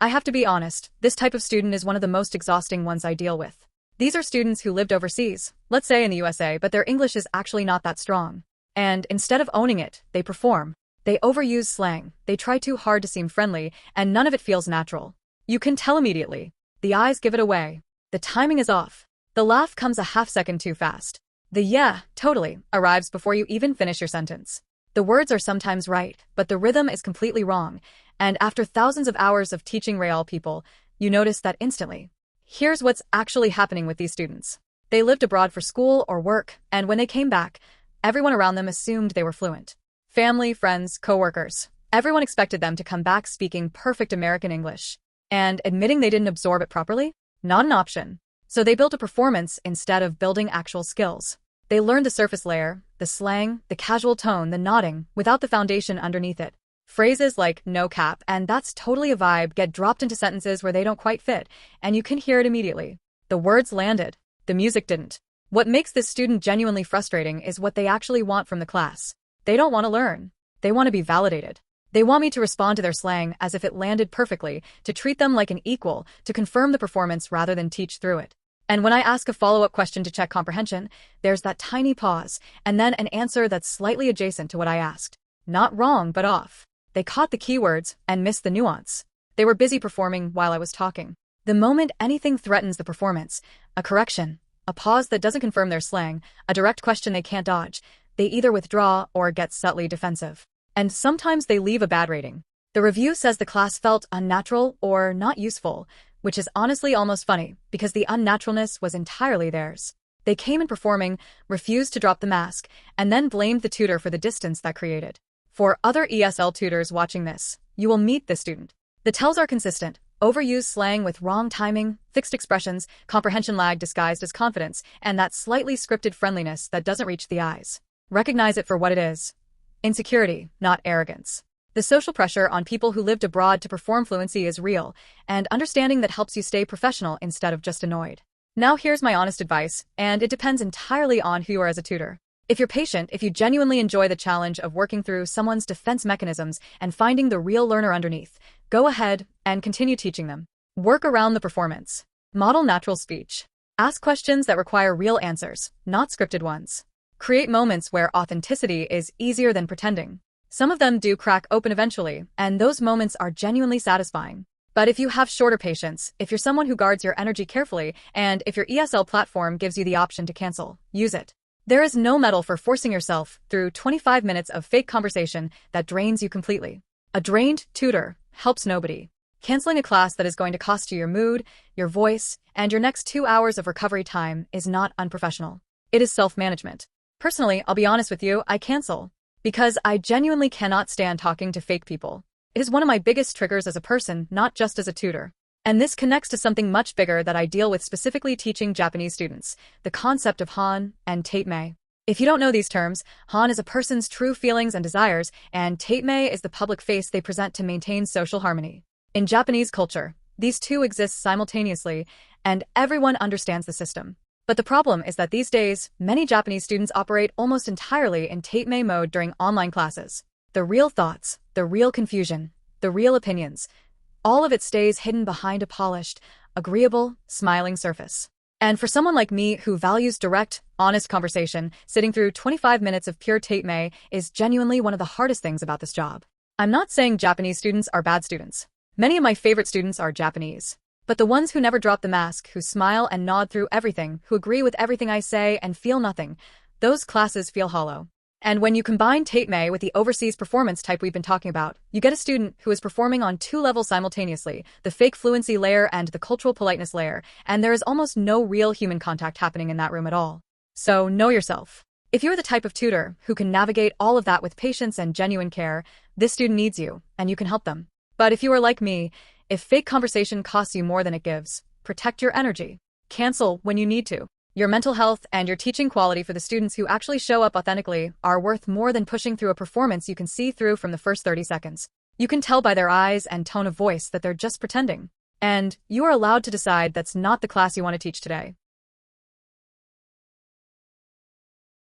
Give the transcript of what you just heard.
I have to be honest, this type of student is one of the most exhausting ones I deal with. These are students who lived overseas, let's say in the USA, but their English is actually not that strong. And instead of owning it, they perform. They overuse slang, they try too hard to seem friendly, and none of it feels natural. You can tell immediately. The eyes give it away. The timing is off. The laugh comes a half second too fast. The yeah, totally, arrives before you even finish your sentence. The words are sometimes right, but the rhythm is completely wrong, and after thousands of hours of teaching Real people, you notice that instantly. Here's what's actually happening with these students. They lived abroad for school or work, and when they came back, everyone around them assumed they were fluent. Family, friends, coworkers, everyone expected them to come back speaking perfect American English. And admitting they didn't absorb it properly? Not an option. So they built a performance instead of building actual skills. They learned the surface layer, the slang, the casual tone, the nodding, without the foundation underneath it. Phrases like no cap and that's totally a vibe get dropped into sentences where they don't quite fit, and you can hear it immediately. The words landed. The music didn't. What makes this student genuinely frustrating is what they actually want from the class. They don't want to learn. They want to be validated. They want me to respond to their slang as if it landed perfectly, to treat them like an equal, to confirm the performance rather than teach through it. And when I ask a follow-up question to check comprehension, there's that tiny pause, and then an answer that's slightly adjacent to what I asked. Not wrong, but off. They caught the keywords and missed the nuance. They were busy performing while I was talking. The moment anything threatens the performance, a correction, a pause that doesn't confirm their slang, a direct question they can't dodge, they either withdraw or get subtly defensive. And sometimes they leave a bad rating. The review says the class felt unnatural or not useful, which is honestly almost funny, because the unnaturalness was entirely theirs. They came in performing, refused to drop the mask, and then blamed the tutor for the distance that created. For other ESL tutors watching this, you will meet this student. The tells are consistent: overused slang with wrong timing, fixed expressions, comprehension lag disguised as confidence, and that slightly scripted friendliness that doesn't reach the eyes. Recognize it for what it is. Insecurity, not arrogance. The social pressure on people who lived abroad to perform fluency is real, and understanding that helps you stay professional instead of just annoyed. Now here's my honest advice, and it depends entirely on who you are as a tutor. If you're patient, if you genuinely enjoy the challenge of working through someone's defense mechanisms and finding the real learner underneath, go ahead and continue teaching them. Work around the performance. Model natural speech. Ask questions that require real answers, not scripted ones. Create moments where authenticity is easier than pretending. Some of them do crack open eventually, and those moments are genuinely satisfying. But if you have shorter patience, if you're someone who guards your energy carefully, and if your ESL platform gives you the option to cancel, use it. There is no medal for forcing yourself through 25 minutes of fake conversation that drains you completely. A drained tutor helps nobody. Canceling a class that is going to cost you your mood, your voice, and your next 2 hours of recovery time is not unprofessional. It is self-management. Personally, I'll be honest with you, I cancel. Because I genuinely cannot stand talking to fake people. It is one of my biggest triggers as a person, not just as a tutor. And this connects to something much bigger that I deal with, specifically teaching Japanese students, the concept of han and tateme. If you don't know these terms, han is a person's true feelings and desires, and tateme is the public face they present to maintain social harmony. In Japanese culture, these two exist simultaneously, and everyone understands the system. But the problem is that these days, many Japanese students operate almost entirely in tateme mode during online classes. The real thoughts, the real confusion, the real opinions, all of it stays hidden behind a polished, agreeable, smiling surface. And for someone like me who values direct, honest conversation, sitting through 25 minutes of pure tateme is genuinely one of the hardest things about this job. I'm not saying Japanese students are bad students. Many of my favorite students are Japanese. But the ones who never drop the mask, who smile and nod through everything, who agree with everything I say and feel nothing, those classes feel hollow. And when you combine tateme with the overseas performance type we've been talking about, you get a student who is performing on 2 levels simultaneously, the fake fluency layer and the cultural politeness layer, and there is almost no real human contact happening in that room at all. So know yourself. If you're the type of tutor who can navigate all of that with patience and genuine care, this student needs you, and you can help them. But if you are like me, if fake conversation costs you more than it gives, protect your energy. Cancel when you need to. Your mental health and your teaching quality for the students who actually show up authentically are worth more than pushing through a performance you can see through from the first 30 seconds. You can tell by their eyes and tone of voice that they're just pretending. And you are allowed to decide that's not the class you want to teach today.